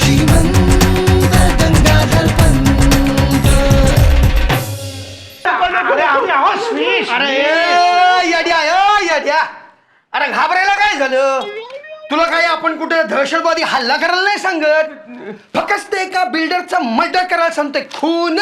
श्रीमंत गंगाधर पंत. अरे आम्ही आहोत श्रीश. अरे येड्या अरे घाबरायला काय झालं तुला? काय आपण कुठे दहशतवादी हल्ला करायला नाही सांगत, फक्त ते एका बिल्डरचा मर्डर करायला सांगतोय. खून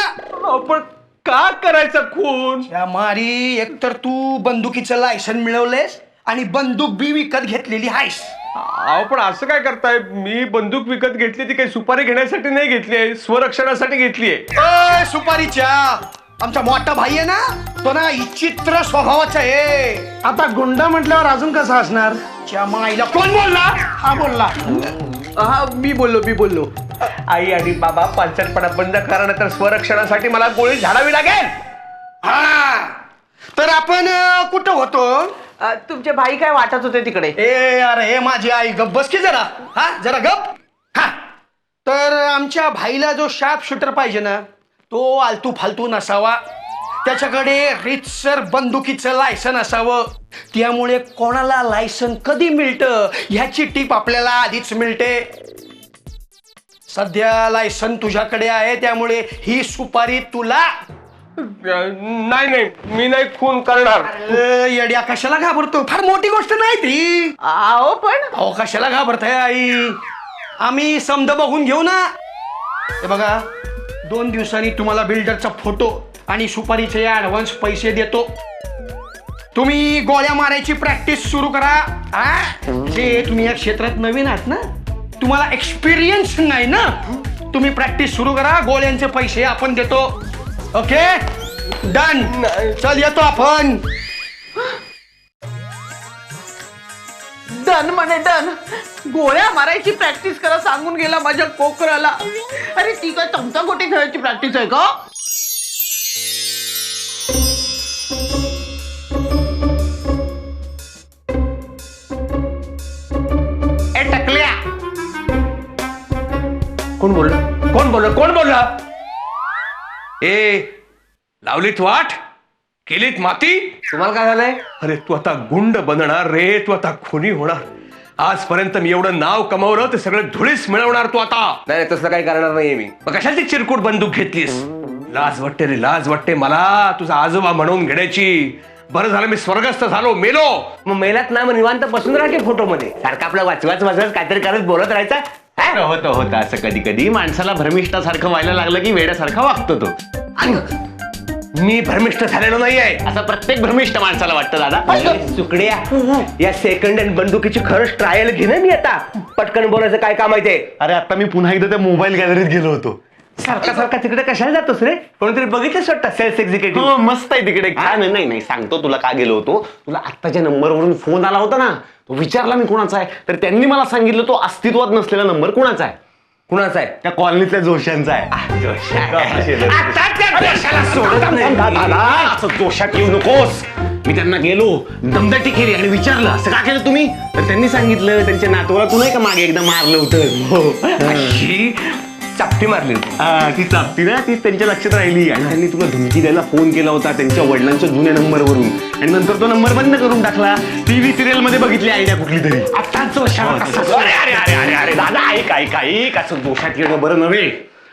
पण का करायचा खून? या मारी, एकतर तू बंदुकीचं लायसन मिळवलेस आणि बंदूक बी विकत घेतलेली आहेस. अहो पण असं काय करताय? मी बंदूक विकत घेतली ती काही सुपारी घेण्यासाठी नाही घेतली आहे, स्वरक्षणासाठी घेतली आहे. सुपारीच्या आमचा मोठा भाई आहे ना, तो ना विचित्र स्वभावाचा आहे. आता गुंड म्हटल्यावर अजून कसं असणार? च्या माईला कोण बोलला? हा बोलला. हा मी बोललो. आई आणि बाबा पालचटपणा बंद करा, नाही तर स्वरक्षणासाठी मला गोळी झाडावी लागेल. हा तर आपण कुठं होतो? तुमचे भाई काय वाटत होते तिकडे? ए अरे हे माझी आई, गप बस की जरा. हा जरा गप. हा तर आमच्या भाईला जो शार्प शूटर पाहिजे ना, तो आलतू फालतू नसावा, त्याच्याकडे रितसर बंदुकीचं लायसन असावं. त्यामुळे कोणाला लायसन कधी मिळतं ह्याची टीप आपल्याला आधीच मिळते. सध्या लायसन तुझ्याकडे आहे, त्यामुळे ही सुपारी तुला. नाही मी नाही खून करणार. येड्या, कशाला घाबरतो? फार मोठी गोष्ट नाही ती. अहो पण अहो कशाला घाबरताय आई? आम्ही समद बघून घेऊ ना. हे बघा, 2 दिवसांनी तुम्हाला बिल्डरचा फोटो आणि सुपारीचे ऍडव्हान्स पैसे देतो. तुम्ही गोळ्या मारायची प्रॅक्टिस सुरू करा. जे तुम्ही या क्षेत्रात नवीन आहात ना, तुम्हाला एक्सपिरियन्स नाही ना, तुम्ही प्रॅक्टिस सुरू करा. गोळ्यांचे पैसे आपण देतो. Okay done. चल येतो आपण. डन म्हणे डन. गोळ्या मारायची प्रॅक्टिस करा सांगून गेला माझ्या कोकराला. अरे ती काय चमचा गोटी खेळायची प्रॅक्टिस आहे का? ए टकल्या, कोण बोलला? ए लावलीत वाट, केलीत माती. तुम्हाला काय झालंय? अरे तू आता गुंड बनणार रे, तू आता खुनी होणार. आजपर्यंत मी एवढं नाव कमावलं ते सगळं धुळीस मिळवणार तू आता. नाही तसं काही करणार नाहीये मी. मग कशाला ती चिरकुट बंदूक घेतलीस? लाज वाटते रे, लाज वाटते मला तुझा आजोबा म्हणून घेण्याची. बरं झालं मी स्वर्गस्थ झालो, मेलो. मग मेलात ना, मग निवांत बसून राहा फोटो मध्ये, सारखं आपलं वाचवाच काहीतरी करत बोलत राहायचा. होतं असं कधी कधी माणसाला भ्रमिष्ठासारखं व्हायला लागलं की वेड्यासारखा वागतो तो. मी भ्रमिष्ठ झालेलो नाहीये, असं प्रत्येक भ्रमिष्ठ माणसाला वाटतं दादा. सुकड्या, या सेकंड हँड बंदुकीची खरंच ट्रायल घे ना. मी आता पटकन बोलायचं काय काम आहे ते? अरे आता मी पुन्हा एकदा त्या मोबाईल गॅलरीत गेलो होतो. सारखा तिकडे कशाला जातोस रे? कोणतरी बघितलंच वाटतं सेल्स एक्झिक्युटिव्ह. मस्त आहे तिकडे. नाही सांगतो तुला का गेलो होतो. तुला आत्ताच्या नंबरवरून फोन आला होता ना, तो विचारला मी कोणाचा आहे, तर त्यांनी मला सांगितलं तो अस्तित्वात नसलेला नंबर कोणाचा आहे. कुणाचा आहे? त्या कॉलनीतल्या जोशांचा आहे. दोषात येऊ नकोस. मी त्यांना गेलो, दमदाटी केली आणि विचारलं असं का केलं तुम्ही, तर त्यांनी सांगितलं त्यांच्या नातवाला तू नाही का मागे एकदा मारलं होतं. अशी चापटी मारली होती. ती चापती ना, ती त्यांच्या लक्षात राहिली आणि त्यांनी तुला धमकी द्यायला फोन केला होता त्यांच्या वडिलांच्या जुन्या नंबरवरून, आणि नंतर तो नंबर बंद करून टाकला. टीव्ही सिरियल मध्ये बघितली आयडिया कुठली तरी. अरे दादा ऐक असं दोषात येणं बरं नव्हे.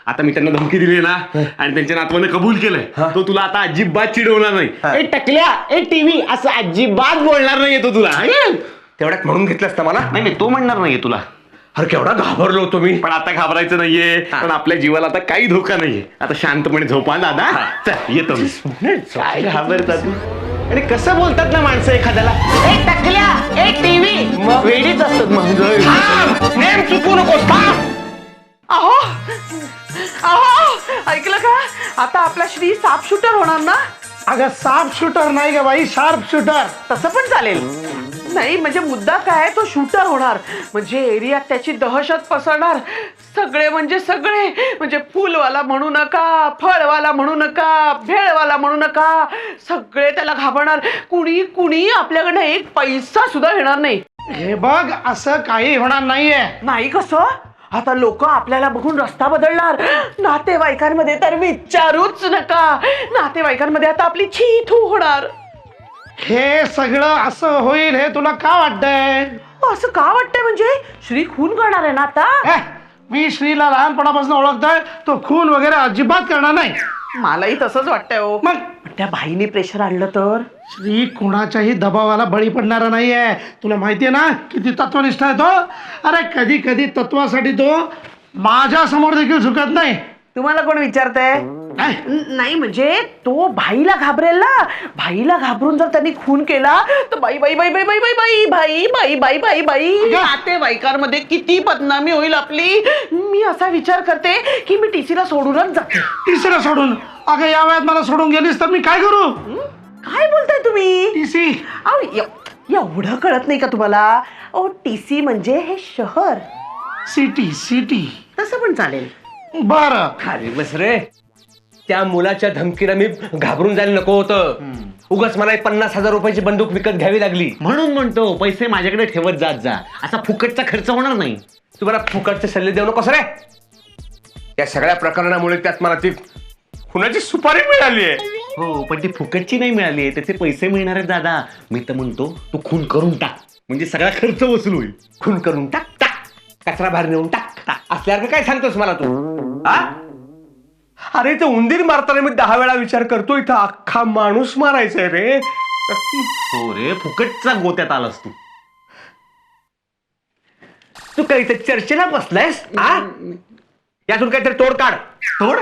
आता मी त्यांना धमकी दिली ना आणि त्यांच्या नातवाने कबूल केलंय, तो तुला आता अजिबात चिडवणार नाही. ए टकल्या, ए टीव्ही असं अजिबात बोलणार नाहीये तो तुला. तेवढ्यात म्हणून घेतलं असतं मला. नाही तो म्हणणार नाहीये तुला. अरे केवढा घाबरलो होतो मी. पण आता घाबरायचं नाहीये, पण आपल्या जीवाला आता काही धोका नाहीये. आता शांतपणे झोपा दादा. चल येतो मी. काय घाबरतात आणि कसं बोलतात ना माणसं एखाद्याला. ए टकल्या, ए टीव्ही. मग वेडीच असतात. मग नेम चुकू नकोस. अहो ऐकलं का? आता आपला श्री साप शूटर होणार ना? अगं साप शूटर नाही ग बाई, शार्प शूटर. तसं पण चालेल. नाही म्हणजे मुद्दा काय, तो शूटर होणार म्हणजे एरियात त्याची दहशत पसरणार. सगळे म्हणजे फुलवाला म्हणू नका, फळवाला म्हणू नका, भेळवाला म्हणू नका, सगळे त्याला घाबरणार. कुणी आपल्याकडनं एक पैसा सुद्धा घेणार नाही. हे बघ, असं काही होणार नाहीये. नाही कसं? आता लोक आपल्याला बघून रस्ता बदलणार. नातेवाईकांमध्ये तर विचारूच नका. नातेवाईकांमध्ये आता आपली छी थू होणार. हे सगळं असं होईल हे तुला का वाटतंय? असं का वाटतंय म्हणजे? श्री खून करणार आहे ना आता? मी श्रीला लहानपणापासून ओळखतोय, तो खून वगैरे अजिबात करणार नाही. मलाही तसंच वाटतंय हो. मग त्या भाईने प्रेशर आणलं तर श्री कुणाच्याही दबावाला बळी पडणारा नाहीये. तुला माहितीये ना किती तत्वनिष्ठ आहे तो. अरे कधी कधी तत्वासाठी तो माझ्या समोर देखील झुकत नाही. तुम्हाला कोण विचारतंय? काय? नाही म्हणजे तो भाईला घाबरेल ना. भाईला घाबरून जर त्यांनी खून केला तर बाई बाई बाई बाई बाई बाई बाई बाई बाई बाई बाई बाई नातेवाईकांमध्ये किती बदनामी होईल आपली. मी असा विचार करते की मी टीसीला सोडूनच जाते. तिसरं सोडून? अगं या वयात मला सोडून गेलीस तर मी काय करू? काय बोलताय तुम्ही? टीसी? अहो, एवढं कळत नाही का तुम्हाला? ओ टीसी म्हणजे हे शहर. City city. तसं पण चालेल. बरं. अरे बस रे, त्या मुलाच्या धमकीला मी घाबरून जायला नको होतं. उगाच मला 50,000 रुपयाची बंदूक विकत घ्यावी लागली. म्हणून म्हणतो पैसे माझ्याकडे ठेवत जात जा, असा फुकटचा खर्च होणार नाही. तुम्हाला फुकटचे सल्ले देऊ नकोस रे. या सगळ्या प्रकरणामुळे त्यात मला ती खुनाची सुपारी मिळाली आहे. हो, पण ती फुकटची नाही मिळाली, त्याचे पैसे मिळणार आहेत दादा. मी तर म्हणतो तू खून करून टाक, म्हणजे सगळा खर्च वसूल होईल. खून करून टाक टाक, कचरा बाहेर नेऊन टाक टाक. असल्यासारखं काय सांगतोस मला तू? हा? अरे ते उंदीर मारताना मी 10 वेळा विचार करतो, इथं अख्खा माणूस मारायचा रे. हो रे, फुकटचा गोत्यात आलास तू. तू काय इथे चर्चेला बसलायस? हा? यातून काहीतरी तोड काढ. तोड?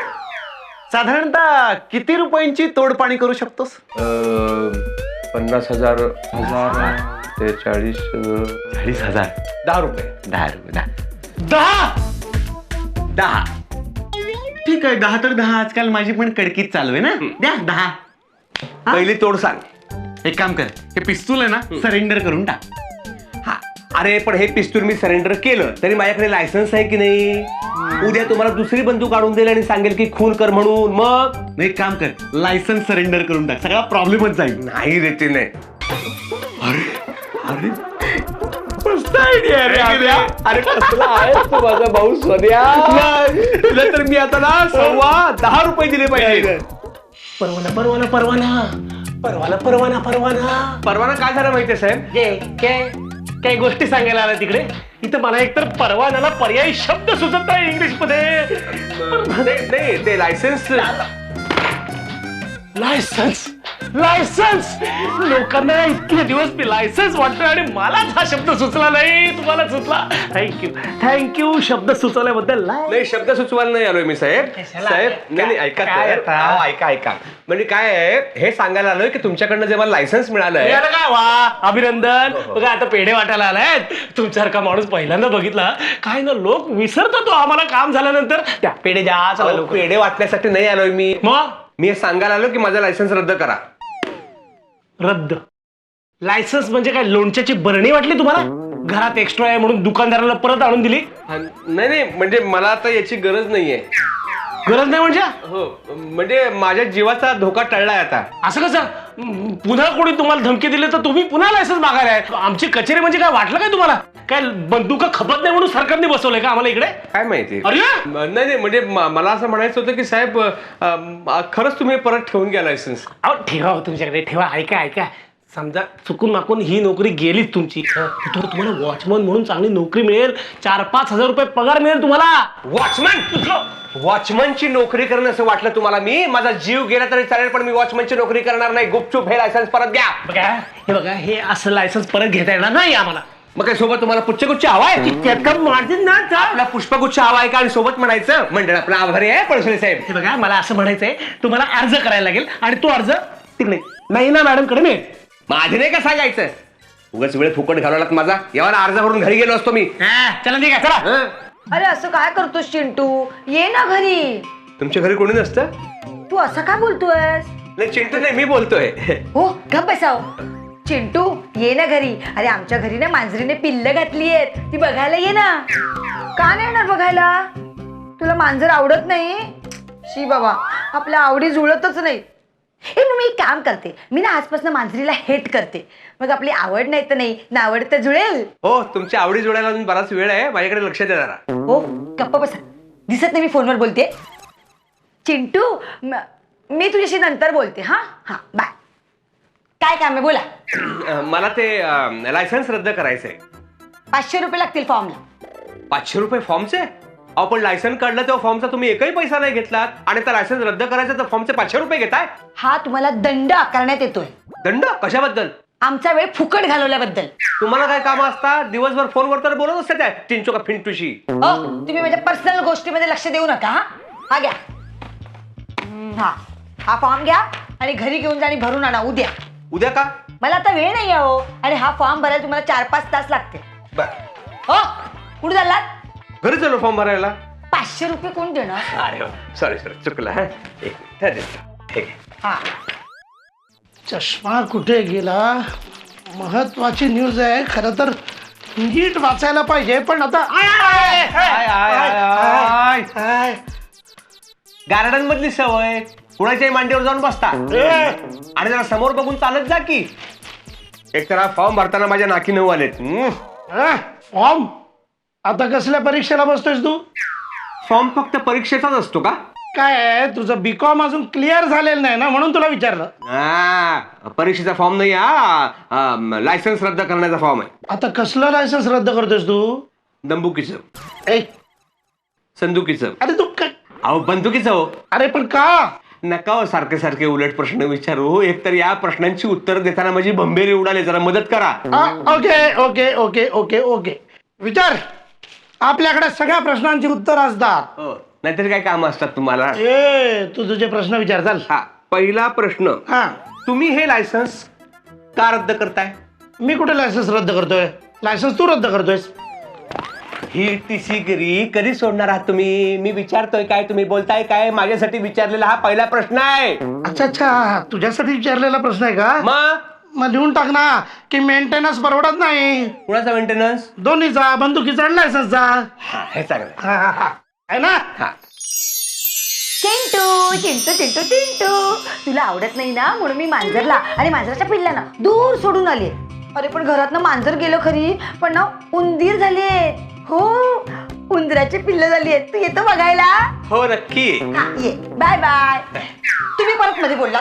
साधारणतः किती रुपयांची तोडपाणी करू शकतोस? 50,000 ते 40,000 40,000. 10 रुपये. 10 रुपये. 10. ठीक आहे, 10 तर 10. आजकाल माझी पण कडकीत चालू आहे ना. द्या 10. पहिली तोड सांग. एक काम कर, हे पिस्तूल आहे ना, सरेंडर करून टाक. हा, अरे पण हे पिस्तूल मी सरेंडर केलं तरी माझ्याकडे लायसन्स आहे की नाही? उद्या तुम्हाला दुसरी बंदूक आणून देईल आणि सांगेल की खून कर म्हणून. मग एक काम कर, लायसन्स सरेंडर करून टाक, सगळा प्रॉब्लेमच जाईल. नाही रे ते नाही. अरे मस्त आयडिया रे आपल्या. अरे कसला आहे तू माझा भाऊ सोन्या. तुला तर मी आता ना 10 रुपये दिले पाहिजे. परवाना परवाना परवाना परवाना परवाना परवाना परवाना काय झालं माहितीये साहेब? काय गोष्टी सांगायला आला तिकडे. इथं मला एकतर परवानाला पर्यायी शब्द सुचत नाही इंग्लिश मध्ये. नाही ते लायसन्स. Licence licence. लोकांना इतके दिवस मी लायसन्स वाटतोय आणि मलाच हा शब्द सुचला नाही. तुम्हाला सुचला. थँक्यू शब्द सुचवल्याबद्दल. नाही शब्द सुचवायला नाही आलोय मी साहेब. साहेब नाही ऐका ऐका. म्हणजे काय आहे हे सांगायला आलोय की तुमच्याकडनं जे मला लायसन्स मिळालंय. का वा अभिनंदन. बघा आता पेढे वाटायला आलाय. तुमच्यासारखा माणूस पहिल्यांदा बघितला. काय ना लोक विसरतो तो आम्हाला काम झाल्यानंतर. त्या पेढे द्या चला लोक. पेढे वाटण्यासाठी नाही आलोय मी. मग मी हे सांगायला आलो की माझा लायसन्स रद्द करा. रद्द? लायसन्स म्हणजे काय लोणच्याची बरणी वाटली तुम्हाला? घरात एक्स्ट्रा आहे म्हणून दुकानदाराला परत आणून दिली? नाही म्हणजे मला आता याची गरज नाहीये. गरज नाही म्हणजे? हो म्हणजे माझ्या जीवाचा धोका टळलाय आता. असं कसं? पुन्हा कोणी तुम्हाला धमकी दिली तर तुम्ही पुन्हा लायसन्स मागायला आहे? आमची कचेरी म्हणजे काय वाटलं काय तुम्हाला? काय बंदुका खपत नाही म्हणून सरकारने बसवलंय का आम्हाला इकडे? काय माहिती. अरे नाही म्हणजे मला असं म्हणायचं होतं की साहेब खरंच तुम्ही परत ठेवून घ्या लायसन्स. अहो ठेवा हो तुमच्याकडे ठेवा. ऐका समजा चुकून माकून ही नोकरी गेलीच तुमची तर तुम्हाला वॉचमन म्हणून चांगली नोकरी मिळेल. 4-5 हजार रुपये पगार मिळेल तुम्हाला. वॉचमनची नोकरी करणं असं वाटलं तुम्हाला? मी माझा जीव गेला तरी चालेल पण मी वॉचमनची नोकरी करणार नाही. गुपचूप हे लायसन्स परत घ्या. बघा हे असं लायसन्स परत घेता येणार नाही आम्हाला. मग काय सोबत तुम्हाला पुष्पगुच्छ हवाय? आपला पुष्पगुच्छ हवाय का? आणि सोबत म्हणायचं मंडळ आपला आभारी आहे पळसोले साहेब. हे बघा मला असं म्हणायचंय तुम्हाला अर्ज करायला लागेल आणि तो अर्ज तिकडे नाही ना मॅडम कडे मिळेल. माझे नाही का सांगायचं? उगाच वेळ फुकट घालवला माझा. एवढा अर्ज भरून घरी गेलो असतो मी. चला ठीक आहे चला. अरे असं काय करतोस चिंटू? ये ना घरी. तुमच्या घरी कोणी नसतं? तू असं काय बोलतोयस? नाही चिंटू नाही मी बोलतोय. हो गप बसाव. चिंटू ये ना घरी. अरे आमच्या घरी ना मांजरीने पिल्ल घातली आहेत. ती बघायला ये ना. का नाही येणार बघायला? तुला मांजर आवडत नाही? शी बाबा आपल्या आवडी जुळतच नाही. मग मी एक काम करते. मी ना आजपासून मांजरीला हेट करते. मग आपली आवड नाही तर नाही ना आवड तर जुळेल. हो तुमच्या आवडी जोडायला अजून बराच वेळ आहे. माझ्याकडे लक्ष द्या जरा. हो गप्प बसा. दिसत नाही मी फोनवर बोलते. चिंटू मी तुझ्याशी नंतर बोलते. हा बाय. काय काम आहे बोला. मला ते लायसन्स रद्द करायचंय. 500 रुपये लागतील फॉर्मला. 500 रुपये फॉर्मचे? आपण लायसन्स काढलं तेव्हा फॉर्मचा तुम्ही एकही पैसा नाही घेतलात आणि त्या लायसन्स रद्द करायचं तर फॉर्मचे 500 रुपये घेताय. हा तुम्हाला दंड आकारण्यात येतोय. दंड कशाबद्दल? आमचा वेळ फुकट घालवल्याबद्दल. तुम्हाला काय काम असतात? दिवसभर फोनवर तर बोलत असते त्या चिंचू का फिंटूशी. तुम्ही माझ्या पर्सनल गोष्टीमध्ये लक्ष देऊ नका. हा घ्या. हा फॉर्म घ्या आणि घरी घेऊन जा आणि भरून आणा उद्या. उद्या का? मला आता वेळ नाही आहे हो. आणि हा फॉर्म भरायला तुम्हाला 4-5 तास लागते. बर, हो कुठे चाललात? घरी चलो फॉर्म भरायला. 500 रुपये कोण देणार? अरे सॉरी चुकलं. हा एक मिनिट. ठीक आहे. हा चष्मा कुठे गेला? महत्वाची न्यूज आहे. खरं तर नीट वाचायला पाहिजे पण आता गार्डन मधली सवय, कुणाच्याही मांडीवर जाऊन बसता आणि जरा समोर बघून चालत जा की. एक तर हा फॉर्म भरताना माझ्या नाकी नऊ आलेत. फॉर्म आता कसल्या परीक्षेला बसतोयस तू? फॉर्म फक्त परीक्षेचाच असतो का? काय आहे, तुझं बीकॉम अजून क्लिअर झालेलं नाही ना म्हणून तुला विचारलं. परीक्षेचा फॉर्म नाही, हा लायसन्स रद्द करण्याचा फॉर्म आहे. आता कसलं लायसन्स रद्द करतोयस तू? दंबुकीचं, ए, संदुकीचं. अरे तू काय? अहो बंदुकीचं हो. अरे पण का? नका हो सारखे सारखे उलट प्रश्न विचारू. एकतर या प्रश्नांची उत्तर देताना माझी भंबेरी उडाले. जरा मदत करा. Okay okay okay okay okay विचार. आपल्याकडे सगळ्या प्रश्नांची उत्तर असतात. नाहीतरी काय काम असतात तुम्हाला? ए तू तुझे प्रश्न विचार. चाल. हा पहिला प्रश्न, हा तुम्ही हे लायसन्स का रद्द करताय? मी कुठे लायसन्स रद्द करतोय? लायसन्स तू रद्द करतोयस. ही टिसीगिरी कधी सोडणार आहात तुम्ही? मी विचारतोय काय, तुम्ही बोलताय काय? माझ्यासाठी विचारलेला हा पहिला प्रश्न आहे. अच्छा अच्छा, तुझ्यासाठी विचारलेला प्रश्न आहे का? मग लिहून टाक ना की मेंटेनन्स परवडत नाही. कुणाचा मेंटेनन्स? दोन्हीचा, बंदुकीचा आणि लायसन्सचा. हे चांगलं आहे ना? चिंटू चिंटू चिंटू चिंटू, तुला आवडत नाही ना म्हणून मी मांजरला आणि मांजराच्या पिल्लांना दूर सोडून आले. अरे पण घरात ना मांजर गेलं खरी पण ना उंदीर झाली. हो उंदराचे पिल्ल झाली आहेत. तू येतो बघायला? हो नक्की. हा ये. Bye bye. तुम्ही परत मध्ये बोलला.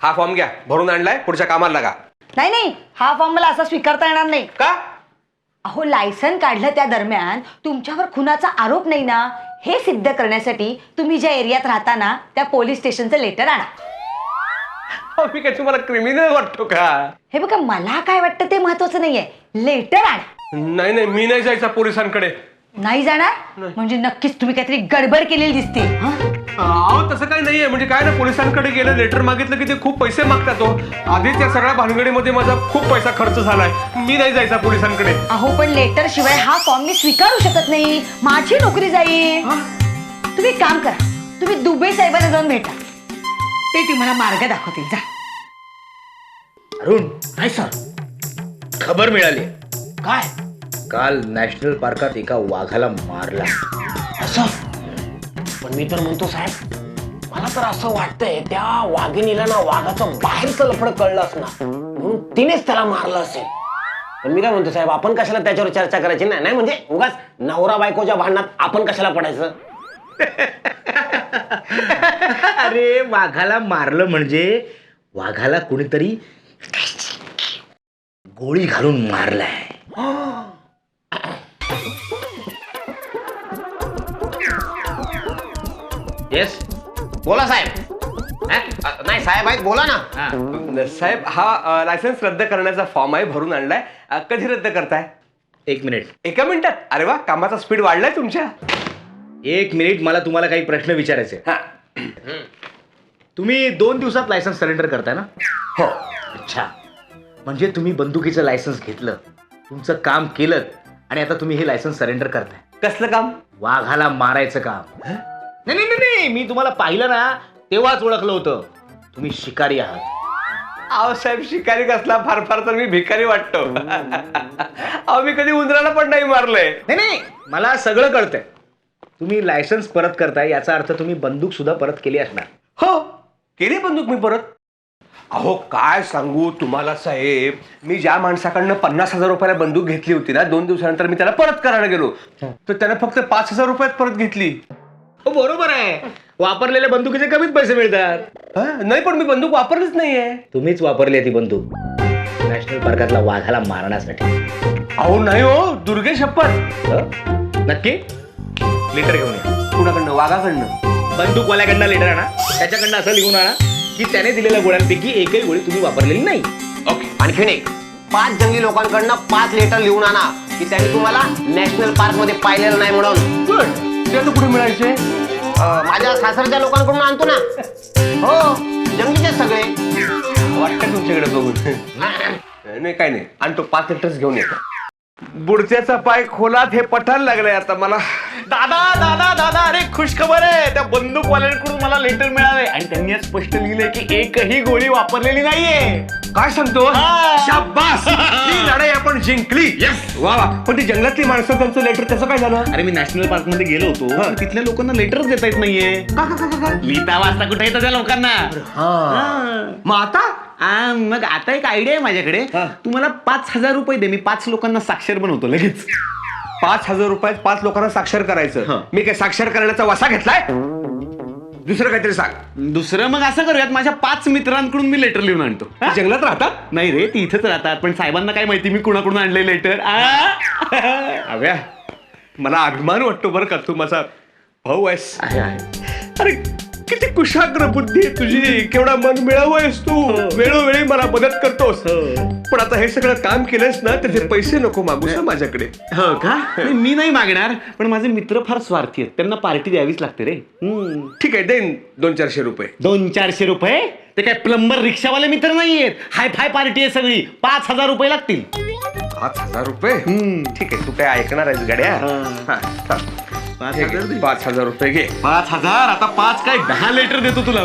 हा फॉर्म घ्या, भरून आणलाय, पुढच्या कामाला लागा. नाही नाही, हा फॉर्म मला असा स्वीकारता येणार नाही. का? अहो लायसन काढलं त्या दरम्यान तुमच्यावर खुनाचा आरोप नाही ना हे सिद्ध करण्यासाठी तुम्ही ज्या एरियात राहता ना त्या पोलीस स्टेशनचं लेटर आणा. मी काय तुम्हाला क्रिमिनल वाटतो का? हे बघा मला काय वाटतं ते महत्वाचं नाहीये. लेटर आणा. नाही नाही, मी नाही जायचा पोलिसांकडे. नाही जाणार म्हणजे नक्कीच तुम्ही काहीतरी गडबड केलेली दिसते. अहो तसं काही नाहीये. म्हणजे काय ना, पोलिसांकडे गेलं, लेटर मागितलं की ते खूप पैसे मागतात. आधी त्या सगळ्या भानगडीमध्ये माझा खूप पैसा खर्च झालाय. मी नाही जायचा पोलिसांकडे. अहो पण लेटर शिवाय हा फॉर्म मी स्वीकारू शकत नाही. माझी नोकरी जाईल. तुम्ही एक काम करा, तुम्ही दुबे साहेबांना जाऊन भेटा. ते तुम्हाला मार्ग दाखवतील. जा. अरुण, नाही सर, खबर मिळाली. काय? काल नॅशनल पार्कात एका वाघाला मारला. असं? पण मी तर म्हणतो साहेब, मला तर असं वाटतंय त्या वाघिणीला ना वाघाचं बाहेरचं लफडं कळलं असणार म्हणून तिनेच त्याला मारलं असेल. पण मी काय म्हणतो साहेब, आपण कशाला त्याच्यावर चर्चा करायची? नाही म्हणजे उगाच नवरा बायकोच्या भांडणात आपण कशाला पडायचं? अरे वाघाला मारलं म्हणजे वाघाला कोणीतरी गोळी घालून मारलाय. येस, बोला साहेब. नाही साहेब आहेत, बोला ना. साहेब हा लायसन्स रद्द करण्याचा फॉर्म आहे, भरून आणलाय. कधी रद्द करताय? 1 मिनिट. 1 मिनिटात? अरे वा, कामाचा स्पीड वाढलाय तुमच्या. 1 मिनिट, मला तुम्हाला काही प्रश्न विचारायचे. हा. तुम्ही 2 दिवसात लायसन्स सरेंडर करताय ना? हो. अच्छा, म्हणजे तुम्ही बंदुकीचं लायसन्स घेतलं, तुमचं काम केलं आणि आता तुम्ही हे लायसन्स सरेंडर करताय. कसलं काम? वाघाला मारायचं काम. नाही नाही नाही, मी तुम्हाला पाहिलं ना तेव्हाच ओळखलं होतं. तुम्ही शिकारी आहात. अहो साहेब, शिकारी कसला? फार फार तर मी भिकारी वाटतो. अहो मी कधी उंदराला पण नाही मारलंय. नाही नाही, मला सगळं कळतंय. तुम्ही लायसन्स परत करताय याचा अर्थ तुम्ही बंदूक सुद्धा परत केली असणार. हो, केली बंदूक मी परत. अहो काय सांगू तुम्हाला साहेब, मी ज्या माणसाकडनं 50,000 रुपयाला बंदूक घेतली होती ना, 2 दिवसानंतर मी त्याला परत करायला गेलो तर त्याने फक्त 5,000 रुपयात परत घेतली. हो बरोबर आहे, वापरलेल्या बंदुकीचे कमीच पैसे मिळतात. नाही पण मी बंदूक वापरलीच नाहीये. तुम्हीच वापरली आहे ती बंदूक नॅशनल पार्कातला वाघाला मारण्यासाठी. अहो नाही हो, दुर्गे शपथ. नक्की? लेटर घेऊन या. कुणाकडनं? वाघाकडनं? बंदूकवाल्याकडनं लेटर आणा. त्याच्याकडनं असं लिहून आणा की त्याने दिलेल्या गोळ्यांपैकी एकही गोळी तुम्ही वापरलेली नाही. ओके. आणखीन एक 5 जंगली लोकांकडनं 5 लेटर लिहून आणा की त्यांनी तुम्हाला नॅशनल पार्क मध्ये पाहिलेलं नाही म्हणून. गुड. ते आता कुठे मिळायचे? माझ्या सासरच्या लोकांकडून आणतो ना. हो, जंगलीचे सगळे. वाटतं तुमच्याकडे बघून. नाही काय नाही, आणतो 5 लिटर्स घेऊन येतो. बुडत्याचा पाय खोलात हे पठायला लागलंय आता मला. दादा दादा दादा, अरे खुशखबर आहे. त्या बंदूकवाल्यांकडून मला लेटर मिळालंय आणि त्यांनी आज स्पष्ट लिहिलंय की एकही गोळी वापरलेली नाहीये. काय सांगतो? हा. शाबास, ही लढाई आपण जिंकली. वा वा. पण ती जंगलातली माणसं, त्यांचं लेटर त्याचं काय झालं? अरे मी नॅशनल पार्क मध्ये गेलो होतो, पण तिथल्या लोकांना लेटरच देता येत नाहीये. लिहिता वाचता कुठे येतं त्या लोकांना? मग आता मग आता एक आयडिया आहे माझ्याकडे. तुम्हाला 5,000 रुपये दे, मी 5 लोकांना साक्षर बनवतो लगेच. 5,000 रुपयात 5 लोकांना साक्षर करायचं. हं. मी काय साक्षर करण्याचा वसा घेतलाय? दुसरं काहीतरी सांग. दुसरं मग असं करूयात, माझ्या 5 मित्रांकडून मी लेटर लिहून आणतो. ते जंगलात राहतात? नाही रे, ती इथंच राहतात, पण साहेबांना काय माहिती मी कुणाकडून आणले लेटर. अव्या, मला अभिमान वाटतो बरं का, तू माझा भाऊ आहेस. अरे किती कुशाग्र बुद्धी आहे तुझी, केवढा मन मिळावं आहेस तू. वेळोवेळी मला मदत करतोस. पण आता हे सगळं काम केलंस ना, त्याचे पैसे नको मागूस ना माझ्याकडे. हो का? मी नाही मागणार, पण माझे मित्र फार स्वार्थी आहेत, त्यांना पार्टी द्यावीच लागते रे. ठीक आहे, देईन 200-400 रुपये. 200-400 रुपये? ते काय प्लंबर रिक्षावाले मित्र नाहीयेत, हाय फाय पार्टी आहे सगळी. 5,000 रुपये लागतील. 5,000 रुपये? ठीक आहे, तू काय ऐकणार आहेस गड्या? हा, चल. 5,000 दे. 5,000 रुपये घे. 5,000? आता 5 काय 10 लेटर देतो तुला.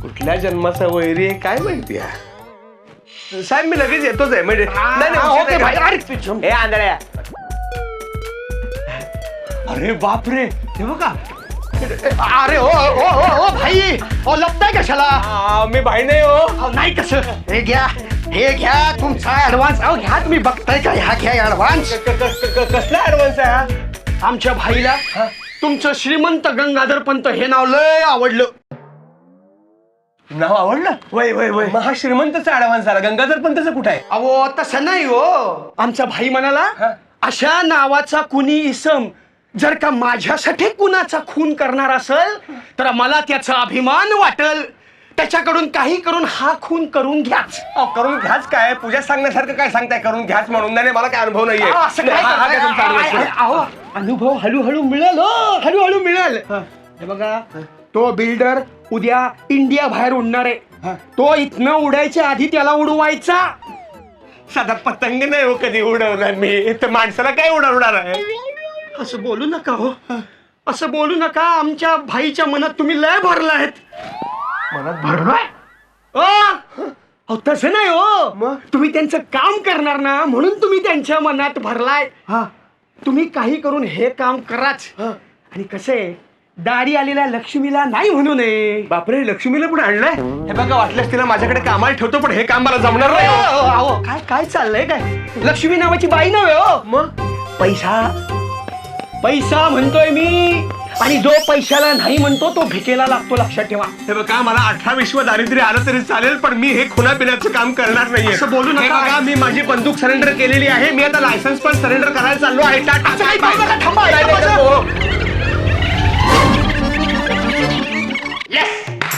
कुठल्या जन्माचा वैरी आहे काय माहिती आहे. साहेब मी लगेच येतोच आहे म्हणजे. ओके भाई. हे आंधळ्या. अरे बापरे, हे बघा. अरे ओ ओ ओ ओ भाई, ओ लपताय कशाला? मी भाई नाही हो. अहो, नाही कसं. हे घ्या तुमचा ऍडव्हान्स. अहो घ्या, तुम्ही बघताय का? ह्या घ्या ऍडव्हान्स. कसला ऍडव्हान्स आहे हा? आमच्या भाईला तुमचं श्रीमंत गंगाधर पंत हे नाव लय आवडलं. नाव आवडलं? वय वय वय. मग हा श्रीमंतचा ऍडव्हान्स झाला. गंगाधर पंतचं कुठं आहे? अहो तसं नाही हो. आमचा भाई म्हणाला अशा नावाचा कुणी इसम जर का माझ्यासाठी कुणाचा खून करणार असेल तर मला त्याचा अभिमान वाटेल. त्याच्याकडून काही करून हा खून करून घ्याच. करून घ्याच काय? पूजा सांगण्यासारखं काय सांगताय करून घ्याच म्हणून? नाही मला काय अनुभव नाहीये. असं काय हा काय तुमचा advice आहे? अहो, अनुभव हळूहळू मिळेल हो, हळूहळू मिळेल. हे बघा, तो बिल्डर उद्या इंडिया बाहेर उडणार आहे. तो इथनं उडायच्या आधी त्याला उडवायचा. साधा पतंग नाही हो कधी उडवणार मी. तर माणसाला काय उडवणार आहे? असं बोलू नका हो, असं बोलू नका. आमच्या भाईच्या मनात तुम्ही लय भरला आहेत. मनात भरलाय? अहो तसं नाही हो. मग? तुम्ही त्यांचं काम करणार ना, म्हणून तुम्ही त्यांच्या मनात भरलाय. तुम्ही काही करून हे काम कराच. आणि कसे दारी आलेल्या लक्ष्मीला नाही म्हणू नये. बापरे, लक्ष्मीला पण आणलंय? हे बघा, वाटल्यास तिला माझ्याकडे कामाला ठेवतो, पण हे काम मला जमणार नाही हो. अहो काय काय चाललंय काय? लक्ष्मी नावाची बाई नव्हे हो. मग पैसा पैसा म्हणतोय मी. आणि जो पैशाला नाही म्हणतो तो भिकेला लागतो, लक्षात ठेवा. हे बघा, मला 18 विश्व दारिद्र्य आलं तरी चालेल, पण मी हे खुना पिण्याचं काम करणार नाहीये. असं बोलू नका. हे बघा, मी माझी बंदूक सरेंडर केलेली आहे. मी आता लायसन्स पण सरेंडर करायला चाललो आहे. टाटा. असं काही करू नका, थांबा. नाही, नाही, ऐका हो. Yes!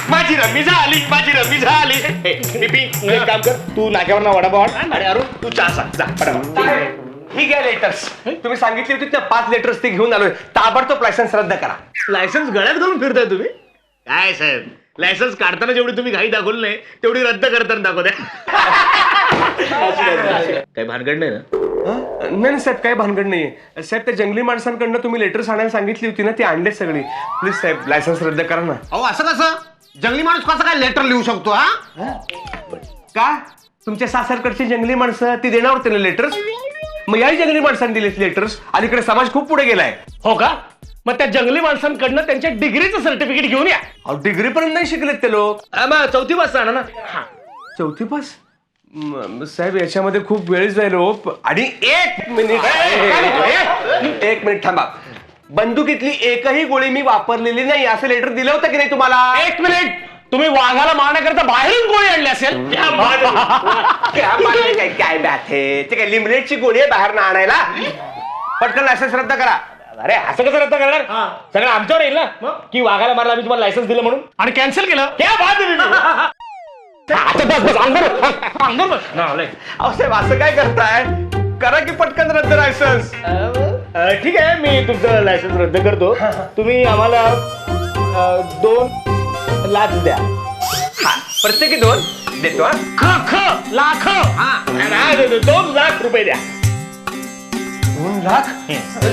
माझी रमी झाली, माझी रमी झाली. एक काम कर, तू नाक्यावर ना वडापाव आण आणि अरुण तू चहा सांग. जा पटापट. ठीक आहे, लेटर्स तुम्ही सांगितली होती त्या 5 लेटर्स ते घेऊन आलोय. ताबडतोब लायसन्स रद्द करा. लायसन्स गळ्यात घालून फिरताय तुम्ही? काय साहेब, लायसन्स काढताना जेवढी तुम्ही घाई दाखवली नाही तेवढी रद्द करताना दाखवत्या. काही भानगड नाही ना? नाही साहेब, काही भानगड नाहीये साहेब. त्या जंगली माणसांकडनं तुम्ही लेटर्स आणायला सांगितली होती ना, ती आणले सगळी. प्लीज साहेब, लायसन्स रद्द करा ना. अहो असं कसं? जंगली माणूस कसं काय लेटर लिहू शकतो? का? तुमच्या सासरकडची जंगली माणसं ती देणार होते ना लेटर्स? मग याही जंगली माणसांनी दिलेत लेटर्स. अलीकडे समाज खूप पुढे गेलाय. हो का? मग त्या जंगली माणसांकडनं त्यांच्या डिग्रीचं सर्टिफिकेट घेऊन या. डिग्री पर्यंत नाही शिकलेत ते लोक. मग 4थी पास आणा ना. 4थी पास? साहेब याच्यामध्ये खूप वेळ जाईल हो. आणि 1 मिनिट, 1 मिनिट थांबा. बंदुकीतली एकही गोळी मी वापरलेली नाही असं लेटर दिलं होतं की नाही तुम्हाला? 1 मिनिट, तुम्ही वाघाला मारण्याकरता बाहेरून गोळी आणली असेल. काय बॅट आहे ते? काय लिमलेटची गोळी आहे बाहेर ना आणायला? पटकन लायसन्स रद्द करा. अरे असं कसं रद्द करणार सगळं आमच्यावर येईल ना की वाघाला मारला आम्ही तुम्हाला लायसन्स दिलं म्हणून आणि कॅन्सल केलं. क्या बात आहे दीदी. आता बस अंगावर बस ना आलंय. अहो साहेब असं काय करताय, करा की पटकन रद्द लायसन्स. ठीक आहे मी तुमचं लायसन्स रद्द करतो. तुम्ही आम्हाला 2 लाख द्या. प्रत्येकी 2 देतो. लाख 2 लाख रुपये द्या. 2 लाख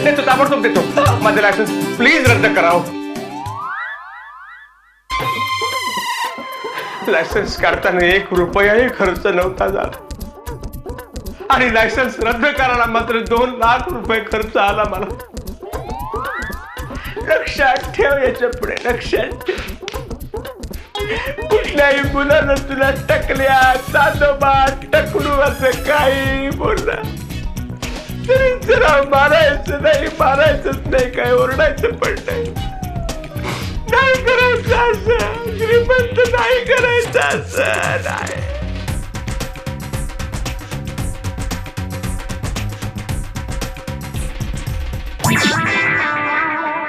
देतो, ताबडतोब देतो. माझं लायसन्स प्लीज रद्द करावं. लायसन्स काढताना 1 रुपयाही खर्च नव्हता झाला आणि लायसन्स रद्द करायला मात्र 2 लाख रुपये खर्च आला मला. लक्षात ठेव, याच्या पुढे लक्षात ठेव. कुठल्याही मुलानं तुला टकल्या चांदोबा टकलू असं काही बोलला तरी जरा मारायचं नाही, काय ओरडायचं पण नाही करायचं असं. श्रीमंत नाही करायचं असं नाही.